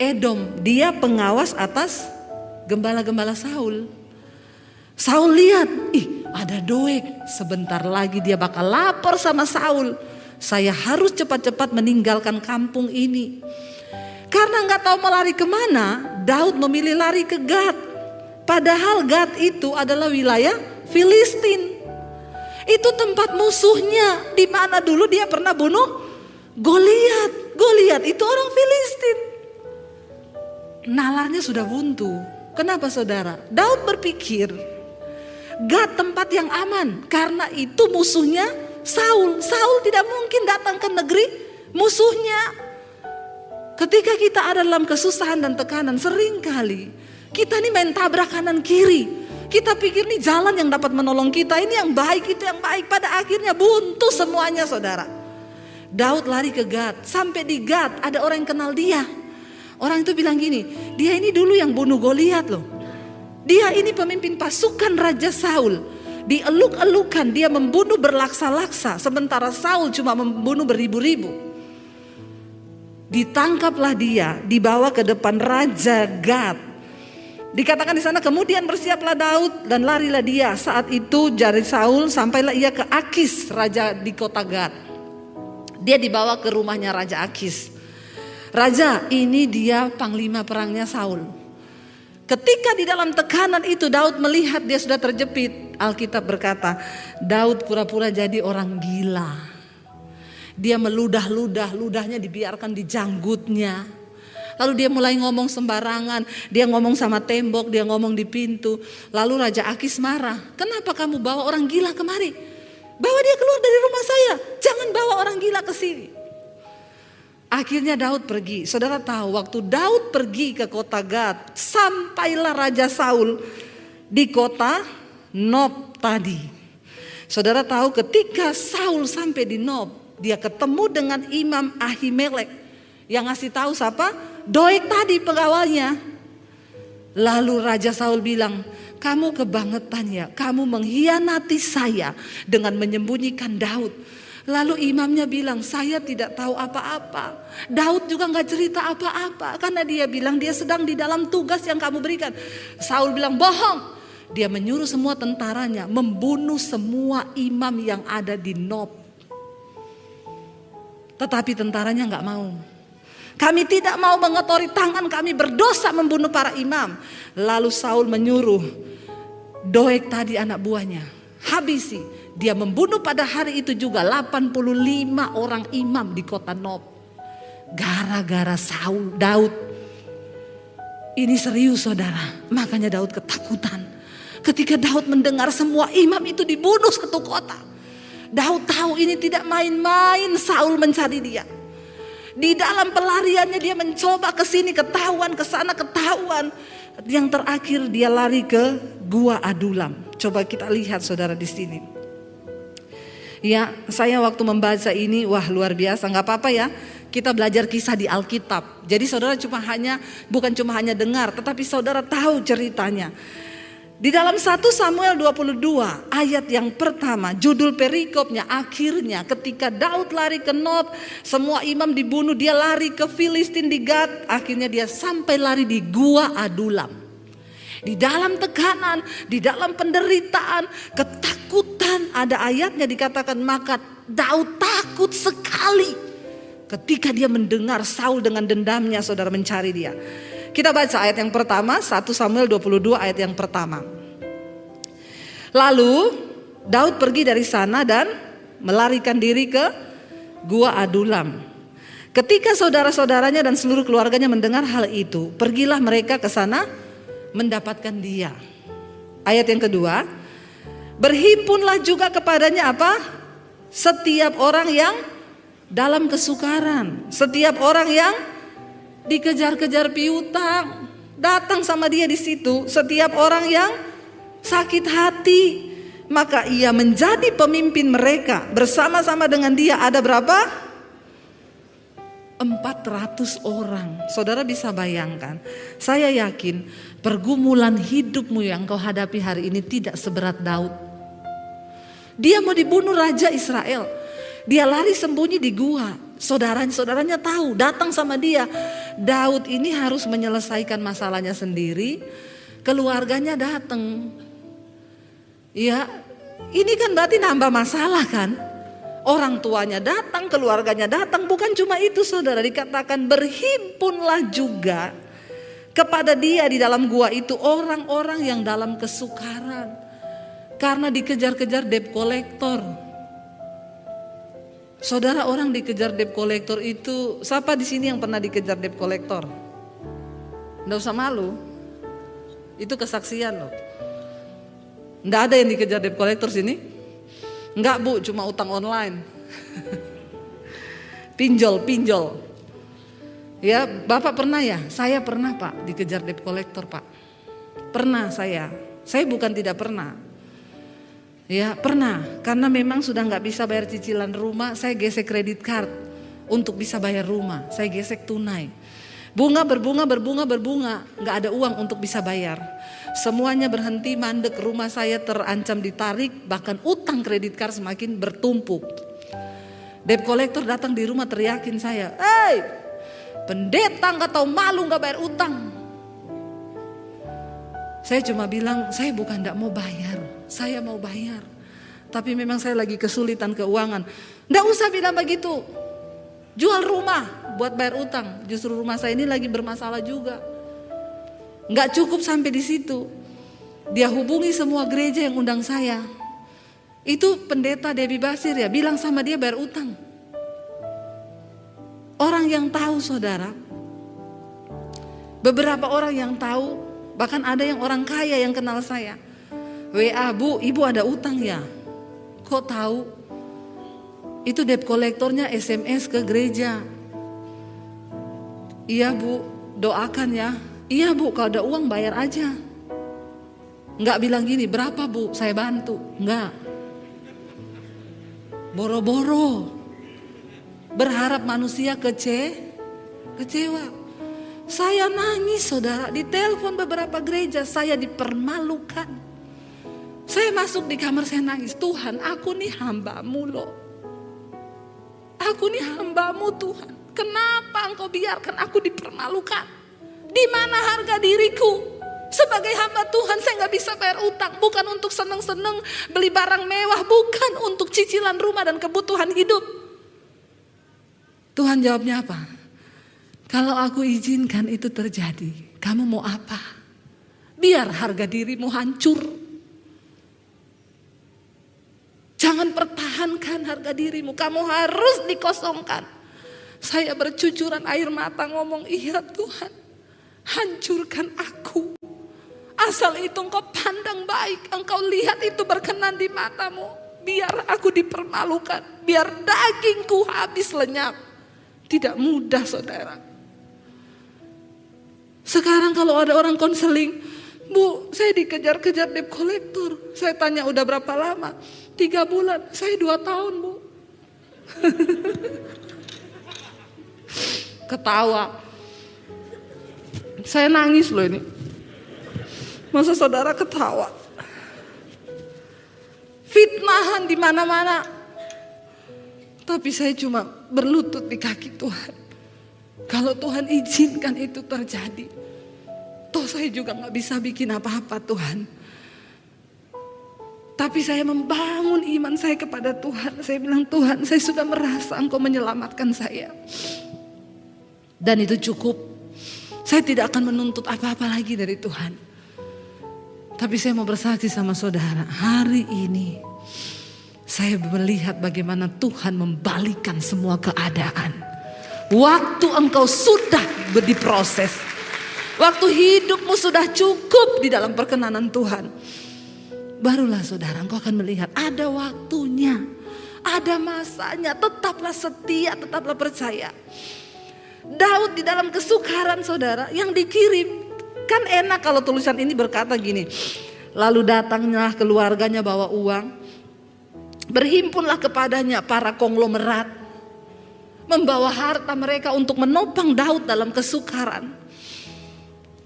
Edom. Dia pengawas atas gembala-gembala Saul. Saul lihat, ada Doeg, sebentar lagi dia bakal lapor sama Saul. Saya harus cepat-cepat meninggalkan kampung ini. Karena nggak tahu mau lari kemana, Daud memilih lari ke Gad. Padahal Gad itu adalah wilayah Filistin. Itu tempat musuhnya, di mana dulu dia pernah bunuh Goliat. Goliat itu orang Filistin. Nalarnya sudah buntu. Kenapa saudara? Daud berpikir, Gad tempat yang aman, karena itu musuhnya Saul. Saul tidak mungkin datang ke negeri musuhnya. Ketika kita ada dalam kesusahan dan tekanan, seringkali kita ini main tabrak kanan kiri. Kita pikir nih jalan yang dapat menolong kita, ini yang baik, itu yang baik. Pada akhirnya buntu semuanya saudara. Daud lari ke Gad, sampai di Gad ada orang yang kenal dia. Orang itu bilang gini, dia ini dulu yang bunuh Goliat loh. Dia ini pemimpin pasukan Raja Saul. Dieluk-elukan, dia membunuh berlaksa-laksa, sementara Saul cuma membunuh beribu-ribu. Ditangkaplah dia, dibawa ke depan Raja Gad. Dikatakan di sana, kemudian bersiaplah Daud dan larilah dia. Saat itu dari Saul sampailah ia ke Akis, raja di kota Gad. Dia dibawa ke rumahnya Raja Akis. Raja, ini dia panglima perangnya Saul. Ketika di dalam tekanan itu Daud melihat dia sudah terjepit, Alkitab berkata, Daud pura-pura jadi orang gila. Dia meludah-ludah, ludahnya dibiarkan di janggutnya. Lalu dia mulai ngomong sembarangan, dia ngomong sama tembok, dia ngomong di pintu. Lalu Raja Akis marah, kenapa kamu bawa orang gila kemari? Bawa dia keluar dari rumah saya, jangan bawa orang gila ke sini. Akhirnya Daud pergi. Saudara tahu, waktu Daud pergi ke kota Gad, sampailah Raja Saul di kota Nob tadi. Saudara tahu, ketika Saul sampai di Nob, dia ketemu dengan Imam Ahimelek yang ngasih tahu siapa? Doeg tadi pegawainya. Lalu Raja Saul bilang, kamu kebangetan ya, kamu mengkhianati saya dengan menyembunyikan Daud. Lalu imamnya bilang, saya tidak tahu apa-apa. Daud juga gak cerita apa-apa, karena dia bilang dia sedang di dalam tugas yang kamu berikan. Saul bilang, bohong. Dia menyuruh semua tentaranya membunuh semua imam yang ada di Nob. Tetapi tentaranya gak mau. Kami tidak mau mengotori tangan kami, berdosa membunuh para imam. Lalu Saul menyuruh Doeg tadi anak buahnya, habisi. Dia membunuh pada hari itu juga 85 orang imam di kota Nob. Gara-gara Daud. Ini serius saudara. Makanya Daud ketakutan. Ketika Daud mendengar semua imam itu dibunuh satu kota. Daud tahu ini tidak main-main, Saul mencari dia. Di dalam pelariannya dia mencoba ke sini ketahuan, ke sana ketahuan. Yang terakhir dia lari ke Gua Adulam. Coba kita lihat saudara di sini. Ya, saya waktu membaca ini, wah luar biasa, nggak apa-apa ya. Kita belajar kisah di Alkitab. Jadi saudara bukan cuma hanya dengar, tetapi saudara tahu ceritanya. Di dalam 1 Samuel 22 ayat yang pertama, judul perikopnya akhirnya ketika Daud lari ke Nob, semua imam dibunuh, dia lari ke Filistin di Gad, akhirnya dia sampai lari di Gua Adulam. Di dalam tekanan, di dalam penderitaan, ketakutan, ada ayatnya dikatakan maka Daud takut sekali ketika dia mendengar Saul dengan dendamnya saudara mencari dia. Kita baca ayat yang pertama, 1 Samuel 22 ayat yang pertama. Lalu Daud pergi dari sana dan melarikan diri ke Gua Adulam. Ketika saudara-saudaranya dan seluruh keluarganya mendengar hal itu, pergilah mereka ke sana mendapatkan dia. Ayat yang kedua, berhimpunlah juga kepadanya apa? Setiap orang yang dalam kesukaran, setiap orang yang dikejar-kejar piutang, datang sama dia di situ. Setiap orang yang sakit hati, maka ia menjadi pemimpin mereka. Bersama-sama dengan dia ada berapa? 400 orang. Saudara bisa bayangkan, saya yakin pergumulan hidupmu yang kau hadapi hari ini tidak seberat Daud. Dia mau dibunuh Raja Israel, dia lari sembunyi di gua. Saudaranya tahu, datang sama dia. Daud ini harus menyelesaikan masalahnya sendiri, keluarganya datang. Ya, ini kan berarti nambah masalah kan? Orang tuanya datang, keluarganya datang. Bukan cuma itu saudara, dikatakan berhimpunlah juga kepada dia di dalam gua itu orang-orang yang dalam kesukaran. Karena dikejar-kejar debt collector. Saudara, orang dikejar debt collector itu, siapa di sini yang pernah dikejar debt collector? Nggak usah malu, itu kesaksian loh. Nggak ada yang dikejar debt collector sini? Enggak bu, cuma utang online. Pinjol. Ya, Bapak pernah ya? Saya pernah Pak, dikejar debt collector Pak. Pernah saya bukan tidak pernah. Ya pernah, karena memang sudah nggak bisa bayar cicilan rumah, saya gesek kredit card untuk bisa bayar rumah. Saya gesek tunai. Bunga berbunga, nggak ada uang untuk bisa bayar. Semuanya berhenti, mandek, rumah saya terancam ditarik, bahkan utang kredit card semakin bertumpuk. Debt collector datang di rumah teriakin saya, "Hei, pendeta nggak tahu malu nggak bayar utang." Saya cuma bilang, saya bukan nggak mau bayar, saya mau bayar. Tapi memang saya lagi kesulitan keuangan. Nggak usah bilang begitu. Jual rumah buat bayar utang. Justru rumah saya ini lagi bermasalah juga. Nggak cukup sampai di situ. Dia hubungi semua gereja yang undang saya. Itu pendeta Debbie Basir ya, bilang sama dia bayar utang. Orang yang tahu saudara, beberapa orang yang tahu, bahkan ada yang orang kaya yang kenal saya. WA, "Bu, ibu ada utang ya?" "Kok tahu?" "Itu debt kolektornya SMS ke gereja." "Iya Bu, doakan ya." "Iya Bu, kalau ada uang bayar aja." Enggak bilang gini, "Berapa Bu, saya bantu." Enggak. Boro-boro. Berharap manusia kecewa. Saya nangis saudara, ditelepon beberapa gereja, saya dipermalukan. Saya masuk di kamar, saya nangis, "Tuhan, aku nih hamba-Mu loh. Aku nih hamba-Mu Tuhan. Kenapa Engkau biarkan aku dipermalukan? Di mana harga diriku? Sebagai hamba Tuhan saya gak bisa bayar utang. Bukan untuk seneng-seneng beli barang mewah. Bukan untuk cicilan rumah dan kebutuhan hidup." Tuhan jawabnya apa? "Kalau aku izinkan itu terjadi, kamu mau apa? Biar harga dirimu hancur. Jangan pertahankan harga dirimu, kamu harus dikosongkan." Saya bercucuran air mata ngomong, "Iya Tuhan, hancurkan aku. Asal itu Engkau pandang baik, Engkau lihat itu berkenan di mata-Mu. Biar aku dipermalukan, biar dagingku habis lenyap." Tidak mudah saudara. Sekarang kalau ada orang konseling, "Bu, saya dikejar-kejar debt collector." Saya tanya, "Udah berapa lama?" 3 bulan. "Saya 2 tahun Bu." Ketawa. Saya nangis loh ini. Masa saudara ketawa? Fitnahan di mana-mana. Tapi saya cuma berlutut di kaki Tuhan. Kalau Tuhan izinkan itu terjadi, toh saya juga gak bisa bikin apa-apa Tuhan. Tapi saya membangun iman saya kepada Tuhan. Saya bilang, "Tuhan, saya sudah merasa Engkau menyelamatkan saya. Dan itu cukup. Saya tidak akan menuntut apa-apa lagi dari Tuhan." Tapi saya mau bersaksi sama saudara, hari ini saya melihat bagaimana Tuhan membalikan semua keadaan. Waktu engkau sudah diproses, Waktu hidupmu sudah cukup di dalam perkenanan Tuhan, barulah saudara engkau akan melihat ada waktunya, ada masanya. Tetaplah setia, tetaplah percaya. Daud di dalam kesukaran saudara yang dikirim. Kan enak kalau tulisan ini berkata gini, lalu datanglah keluarganya bawa uang, berhimpunlah kepadanya para konglomerat, membawa harta mereka untuk menopang Daud dalam kesukaran.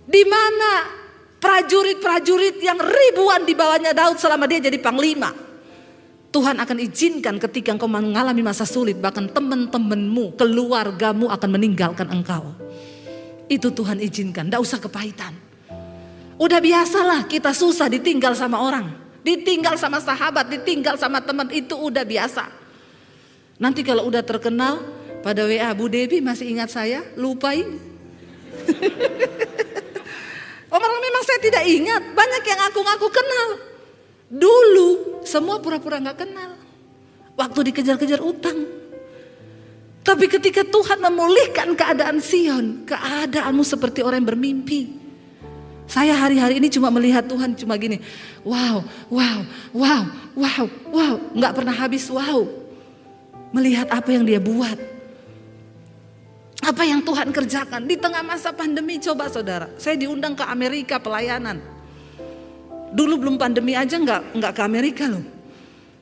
Di mana prajurit-prajurit yang ribuan di bawahnya Daud selama dia jadi panglima. Tuhan akan izinkan ketika engkau mengalami masa sulit, bahkan teman-temanmu, keluargamu akan meninggalkan engkau. Itu Tuhan izinkan, tidak usah kepahitan. Udah biasalah kita susah ditinggal sama orang, ditinggal sama sahabat, ditinggal sama teman, itu udah biasa. Nanti kalau udah terkenal, pada WA, Bu Debbie masih ingat saya? Lupain. Orang memang saya tidak ingat, banyak yang ngaku-ngaku kenal. Dulu semua pura-pura gak kenal, waktu dikejar-kejar utang. Tapi ketika Tuhan memulihkan keadaan Sion, keadaanmu seperti orang yang bermimpi. Saya hari-hari ini cuma melihat Tuhan cuma gini, wow, wow, wow, wow, wow. Gak pernah habis wow. Melihat apa yang dia buat, apa yang Tuhan kerjakan di tengah masa pandemi. Coba saudara, saya diundang ke Amerika pelayanan. Dulu belum pandemi aja nggak ke Amerika loh.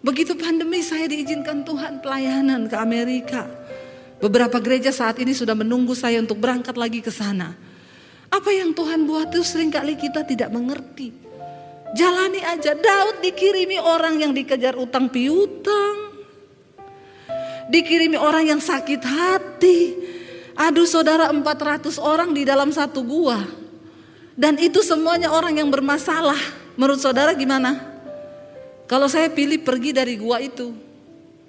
Begitu pandemi saya diizinkan Tuhan pelayanan ke Amerika. Beberapa gereja saat ini sudah menunggu saya untuk berangkat lagi ke sana. Apa yang Tuhan buat itu seringkali kita tidak mengerti. Jalani aja. Daud dikirimi orang yang dikejar utang piutang, dikirimi orang yang sakit hati. Aduh saudara, 400 orang di dalam satu gua. Dan itu semuanya orang yang bermasalah. Menurut saudara gimana? Kalau saya pilih pergi dari gua itu,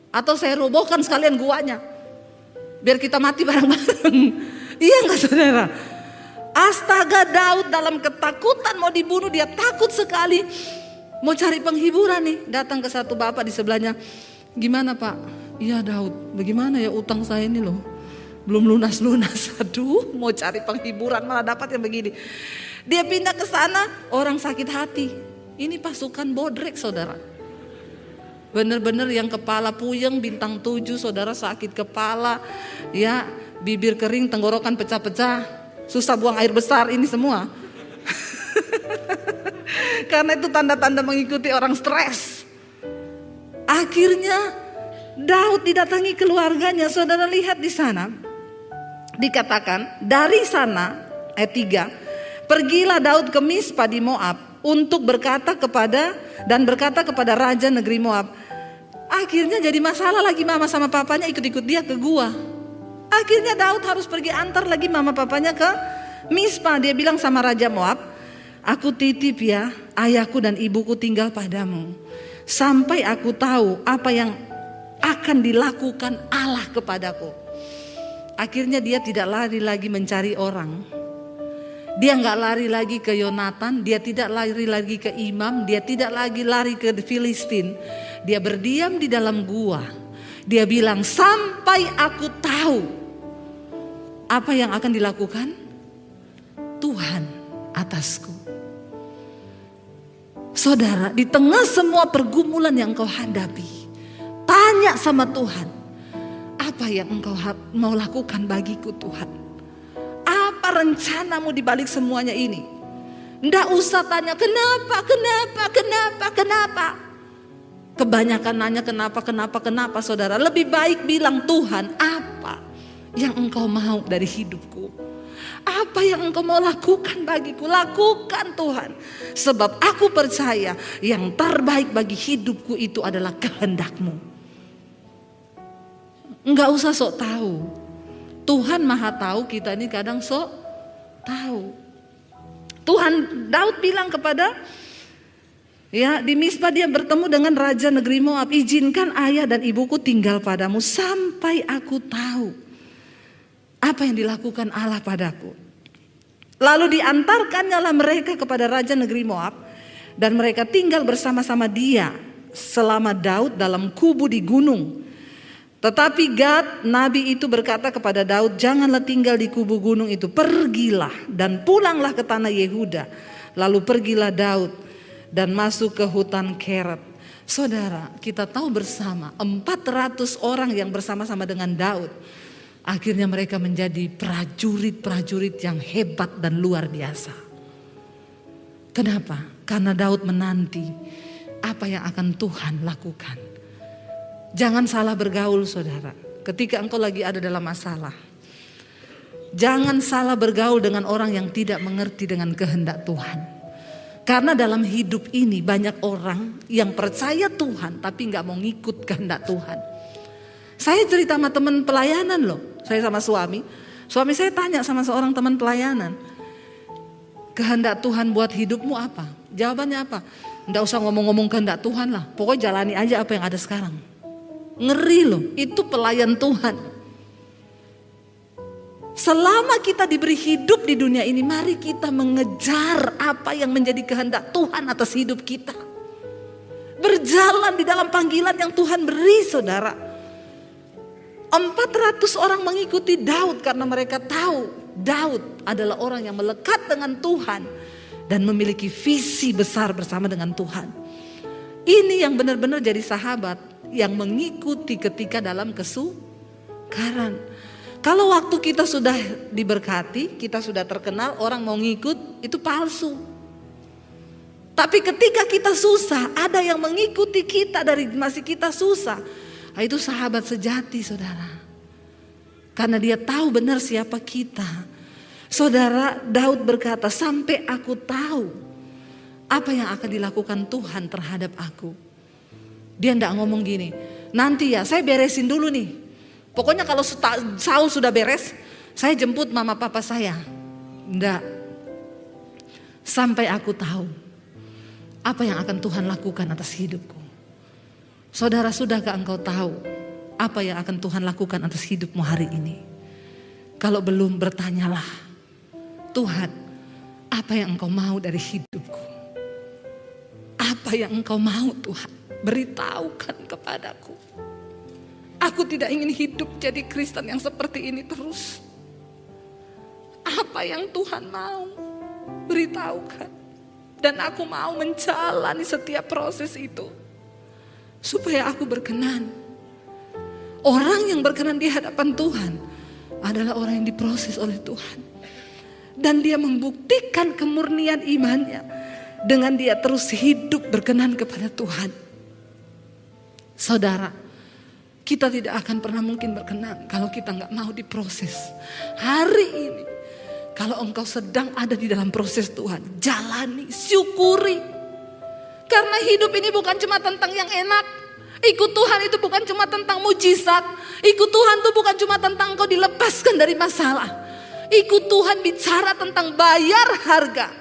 atau saya robohkan sekalian guanya, biar kita mati bareng-bareng. Iya gak saudara? Astaga, Daud dalam ketakutan mau dibunuh, dia takut sekali. Mau cari penghiburan nih, datang ke satu bapak di sebelahnya. Gimana Pak? Iya Daud, bagaimana ya utang saya ini loh, belum lunas-lunas. Aduh, mau cari penghiburan malah dapat yang begini. Dia pindah ke sana, orang sakit hati. Ini pasukan bodrek saudara. Bener-bener yang kepala puyeng, bintang 7 saudara, sakit kepala, ya bibir kering, tenggorokan pecah-pecah, susah buang air besar, ini semua. Karena itu tanda-tanda mengikuti orang stres. Akhirnya Daud didatangi keluarganya. Saudara lihat di sana, dikatakan dari sana ayat 3, pergilah Daud ke Mispa di Moab untuk berkata kepada raja negeri Moab. Akhirnya jadi masalah lagi, mama sama papanya ikut-ikut dia ke gua. Akhirnya Daud harus pergi antar lagi mama papanya ke Mispa. Dia bilang sama raja Moab, aku titip ya ayahku dan ibuku tinggal padamu, sampai aku tahu apa yang akan dilakukan Allah kepadaku. Akhirnya dia tidak lari lagi mencari orang. Dia gak lari lagi ke Yonatan, dia tidak lari lagi ke imam, dia tidak lagi lari ke Filistin. Dia berdiam di dalam gua. Dia bilang, sampai aku tahu apa yang akan dilakukan Tuhan atasku. Saudara, di tengah semua pergumulan yang kau hadapi, tanya sama Tuhan, apa yang engkau mau lakukan bagiku Tuhan? Apa rencanamu di balik semuanya ini? Nggak usah tanya kenapa. Kebanyakan nanya kenapa saudara. Lebih baik bilang, Tuhan, apa yang engkau mau dari hidupku? Apa yang engkau mau lakukan bagiku? Lakukan Tuhan. Sebab aku percaya yang terbaik bagi hidupku itu adalah kehendak-Mu. Enggak usah sok tahu. Tuhan maha tahu, kita ini kadang sok tahu. Daud bilang kepada, ya di Mispa dia bertemu dengan raja negeri Moab. Izinkan ayah dan ibuku tinggal padamu sampai aku tahu apa yang dilakukan Allah padaku. Lalu diantarkannya lah mereka kepada raja negeri Moab, dan mereka tinggal bersama-sama dia selama Daud dalam kubu di gunung. Tetapi Gad, nabi itu berkata kepada Daud, janganlah tinggal di kubu gunung itu, pergilah dan pulanglah ke tanah Yehuda. Lalu pergilah Daud dan masuk ke hutan Keret. Saudara, kita tahu bersama 400 orang yang bersama-sama dengan Daud, akhirnya mereka menjadi prajurit-prajurit yang hebat dan luar biasa. Kenapa? Karena Daud menanti apa yang akan Tuhan lakukan. Jangan salah bergaul, saudara. Ketika engkau lagi ada dalam masalah, jangan salah bergaul dengan orang yang tidak mengerti dengan kehendak Tuhan. Karena dalam hidup ini banyak orang yang percaya Tuhan tapi gak mau ngikut kehendak Tuhan. Saya cerita sama teman pelayanan loh. Saya sama suami saya tanya sama seorang teman pelayanan, kehendak Tuhan buat hidupmu apa? Jawabannya apa? Nggak usah ngomong-ngomong kehendak Tuhan lah, pokoknya jalani aja apa yang ada sekarang. Ngeri loh, itu pelayan Tuhan. Selama kita diberi hidup di dunia ini, mari kita mengejar apa yang menjadi kehendak Tuhan atas hidup kita. Berjalan di dalam panggilan yang Tuhan beri, saudara. 400 orang mengikuti Daud karena mereka tahu Daud adalah orang yang melekat dengan Tuhan dan memiliki visi besar bersama dengan Tuhan. Ini yang benar-benar jadi sahabat yang mengikuti ketika dalam kesukaran. Kalau waktu kita sudah diberkati, kita sudah terkenal, orang mau ngikut, itu palsu. Tapi ketika kita susah, ada yang mengikuti kita dari masih kita susah. Nah, itu sahabat sejati, saudara. Karena dia tahu benar siapa kita. Saudara, Daud berkata, sampai aku tahu apa yang akan dilakukan Tuhan terhadap aku. Dia enggak ngomong gini, nanti ya saya beresin dulu nih. Pokoknya kalau Saul sudah beres, saya jemput mama papa saya. Enggak. Sampai aku tahu apa yang akan Tuhan lakukan atas hidupku. Saudara, sudahkah engkau tahu apa yang akan Tuhan lakukan atas hidupmu hari ini? Kalau belum, bertanyalah, Tuhan, apa yang engkau mau dari hidupku? Apa yang engkau mau, Tuhan? Beritahukan kepadaku. Aku tidak ingin hidup jadi Kristen yang seperti ini terus. Apa yang Tuhan mau, beritahukan. Dan aku mau menjalani setiap proses itu, supaya aku berkenan. Orang yang berkenan di hadapan Tuhan adalah orang yang diproses oleh Tuhan. Dan dia membuktikan kemurnian imannya dengan dia terus hidup berkenan kepada Tuhan. Saudara, kita tidak akan pernah mungkin berkenan kalau kita gak mau diproses. Hari ini, kalau engkau sedang ada di dalam proses Tuhan, jalani, syukuri. Karena hidup ini bukan cuma tentang yang enak. Ikut Tuhan itu bukan cuma tentang mujizat. Ikut Tuhan itu bukan cuma tentang engkau dilepaskan dari masalah. Ikut Tuhan bicara tentang bayar harga.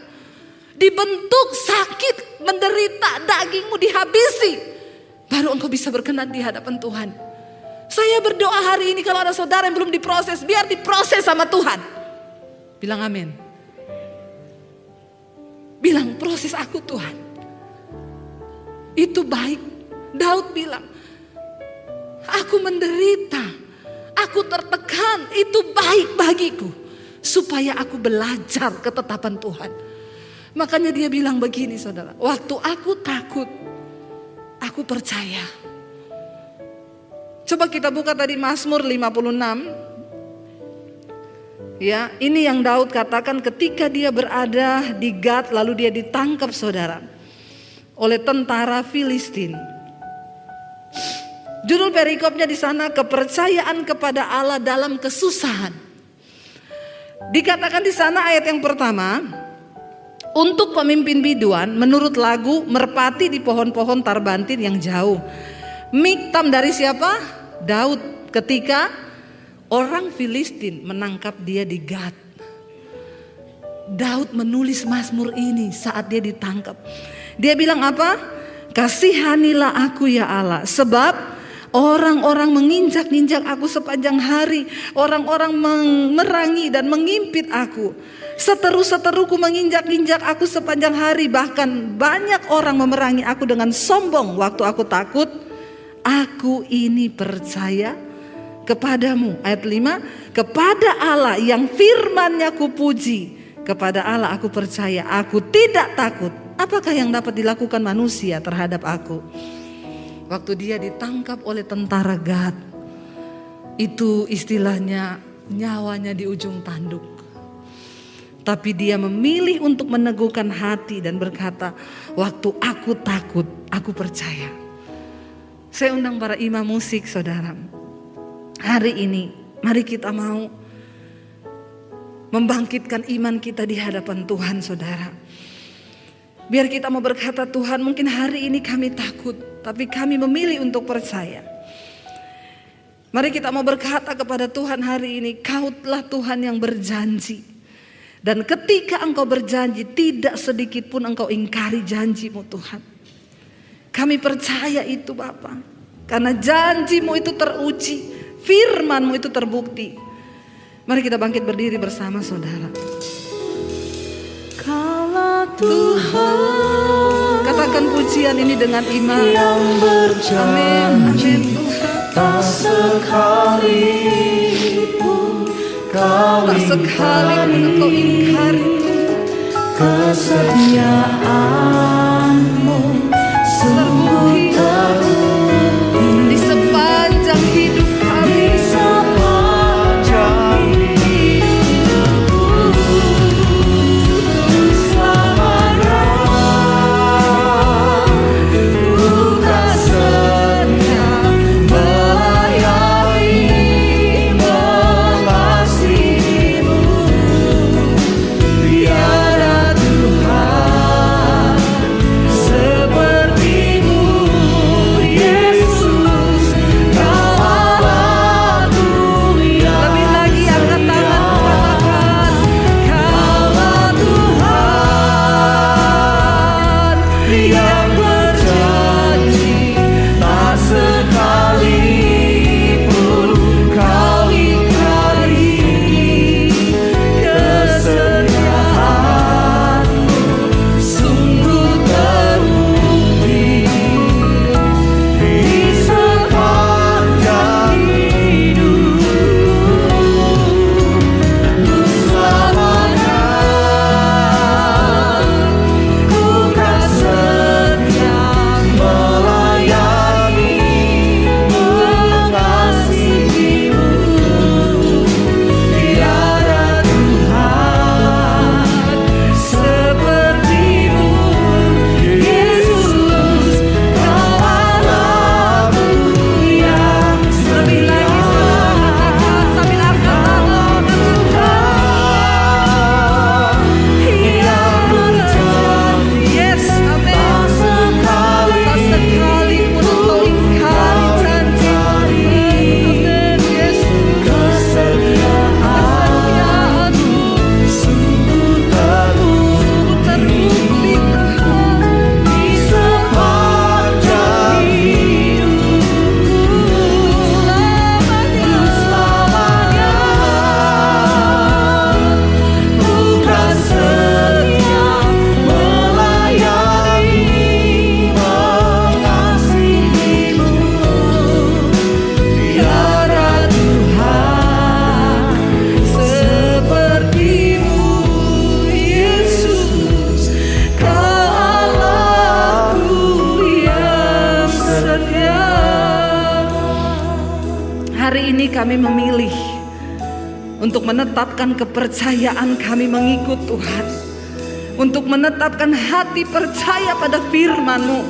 Dibentuk, sakit, menderita, dagingmu dihabisi. Baru engkau bisa berkenan di hadapan Tuhan. Saya berdoa hari ini kalau ada saudara yang belum diproses, biar diproses sama Tuhan. Bilang amin. Bilang, proses aku Tuhan. Itu baik. Daud bilang, aku menderita, aku tertekan, itu baik bagiku. Supaya aku belajar ketetapan Tuhan. Makanya dia bilang begini, saudara, waktu aku takut, aku percaya. Coba kita buka tadi Mazmur 56. Ya, ini yang Daud katakan ketika dia berada di Gad lalu dia ditangkap, saudara, oleh tentara Filistin. Judul perikopnya di sana, kepercayaan kepada Allah dalam kesusahan. Dikatakan di sana ayat yang pertama, untuk pemimpin biduan menurut lagu merpati di pohon-pohon tarbantin yang jauh. Miktam dari siapa? Daud ketika orang Filistin menangkap dia di Gad. Daud menulis Mazmur ini saat dia ditangkap. Dia bilang apa? Kasihanilah aku ya Allah, sebab orang-orang menginjak-injak aku sepanjang hari. Orang-orang memerangi dan mengimpit aku. Seteru-seteruku menginjak-injak aku sepanjang hari. Bahkan banyak orang memerangi aku dengan sombong. Waktu aku takut, aku ini percaya kepadamu. Ayat 5, kepada Allah yang firman-Nya kupuji, kepada Allah aku percaya, aku tidak takut. Apakah yang dapat dilakukan manusia terhadap aku? Waktu dia ditangkap oleh tentara Gad, itu istilahnya nyawanya di ujung tanduk. Tapi dia memilih untuk meneguhkan hati dan berkata, waktu aku takut, aku percaya. Saya undang para imam musik, saudara. Hari ini, mari kita mau membangkitkan iman kita di hadapan Tuhan, saudara. Biar kita mau berkata, Tuhan, mungkin hari ini kami takut, tapi kami memilih untuk percaya. Mari kita mau berkata kepada Tuhan hari ini, Kaulah Tuhan yang berjanji. Dan ketika Engkau berjanji, tidak sedikit pun Engkau ingkari janji-Mu, Tuhan. Kami percaya itu, Bapa. Karena janji-Mu itu teruji, firman-Mu itu terbukti. Mari kita bangkit berdiri bersama, saudara. Kaulah Tuhan. Katakan pujian ini dengan iman. Yang berjanji, amin, Tuhan. Tak sekali pun Kau tak sekali pun Engkau ingkari. Kesetiaan-Mu sungguh terbukti Di sepanjang hidup kami. di sepanjang hidupku. Selamanya ku tak setia melayani, mengasihi-Mu. Tiada Tuhan seperti-Mu, Yesus. Kau Allahku yang Lebih lagi angkat tangan, katakan, Kaulah Tuhan yang berjanji, tak sekali pun Kau ingkari. Kesetiaan-Mu sungguh terbukti di sepanjang hidupku. Selamanya ku kan setia melayani, mengasihi-Mu. Tiada Tuhan seperti-Mu, Yesus. Kau Allahku yang lebih lagi katakan sambil angkat tangan, yang berjanji, yes, amin. tak sekali Tak sekali pun Engkau ingkari janji. Amin, Yesus. kesetiaan-Mu sungguh terbukti Terbukti, Tuhan. di sepanjang hidupku. Selamanya ku kan setia melayani, mengasihi-Mu. Tiada Tuhan seperti-Mu, Yesus. Kau Allahku yang setia. Hari ini kami memilih untuk menetapkan kepercayaan kami mengikut Tuhan, untuk menetapkan hati percaya pada firman-Mu,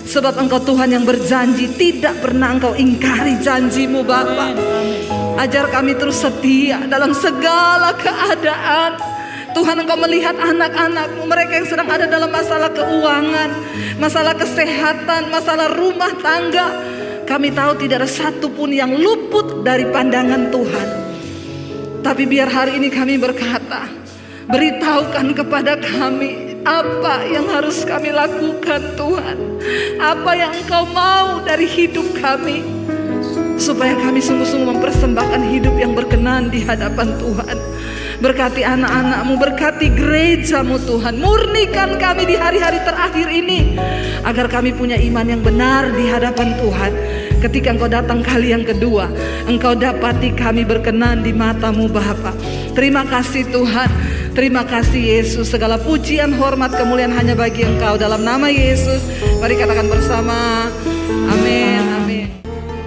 sebab Engkau Tuhan yang berjanji, tidak pernah Engkau ingkari janji-Mu, Bapa. Ajar kami terus setia dalam segala keadaan. Tuhan, Engkau melihat anak-anak-Mu, mereka yang sedang ada dalam masalah keuangan, masalah kesehatan, masalah rumah tangga. Kami tahu tidak ada satupun yang luput dari pandangan Tuhan. Tapi biar hari ini kami berkata, beritahukan kepada kami apa yang harus kami lakukan, Tuhan. Apa yang Engkau mau dari hidup kami, supaya kami sungguh-sungguh mempersembahkan hidup yang berkenan di hadapan Tuhan. Berkati anak-anak-Mu, berkati gereja-Mu, Tuhan. Murnikan kami di hari-hari terakhir ini, agar kami punya iman yang benar di hadapan Tuhan. ketika Engkau datang kali yang kedua, Engkau dapati kami berkenan di mata-Mu Bapa. Terima kasih Tuhan, terima kasih Yesus. Segala pujian, hormat, kemuliaan hanya bagi Engkau. Dalam nama Yesus, mari katakan bersama,